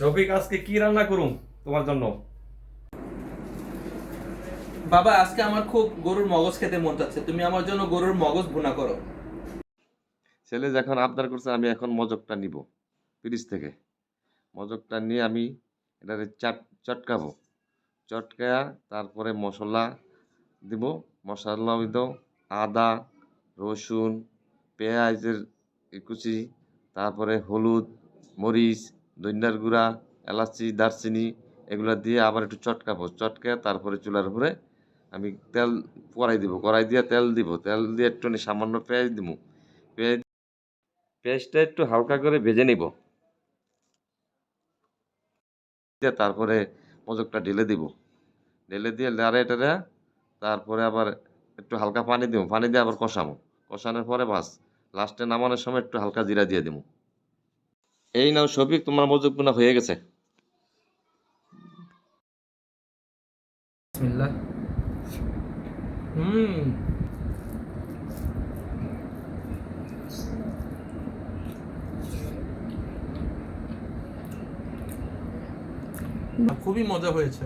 রফিক, আজকে কি রান্না করুম তোমার জন্য? বাবা, আজকে আমার খুব গরুর মগজ খেতে মন চাচ্ছে, তুমি আমার জন্য গরুর মগজ ভুনা করো। ছেলে যখন আবদার করছে আমি এখন মজকটা নিব ফ্রিজ থেকে। মজকটা নিয়ে আমি এটারে চটকাবো। চটকায়া তারপরে মশলা দিব। মশলা দিব আদা, রসুন, পেঁয়াজের কুচি, তারপরে হলুদ, মরিচ, ধনিয়ার গুঁড়া, এলাচি, দারচিনি এগুলো দিয়ে আবার একটু চটকাবো। চটকে তারপরে চুলার উপরে আমি তেল কড়াই দিব। কড়াই দিয়ে তেল দিব। তেল দিয়ে একটু সামান্য পেঁয়াজ দিব। পেঁয়াজ পেঁয়াজটা একটু হালকা করে ভেজে নিব। দিয়ে তারপরে মজকটা ঢেলে দিব। ঢেলে দিয়ে লাড়ে টাড়ে তারপরে আবার একটু হালকা পানি দিব। পানি দিয়ে আবার কষাবো। কষানোর পরে বাস লাস্টে নামানোর সময় একটু হালকা জিরা দিয়ে দিব। এই নাও শফিক, তোমার মজক বোনা হয়ে গেছে। বিসমিল্লাহ। হুম, খুবই মজা হয়েছে।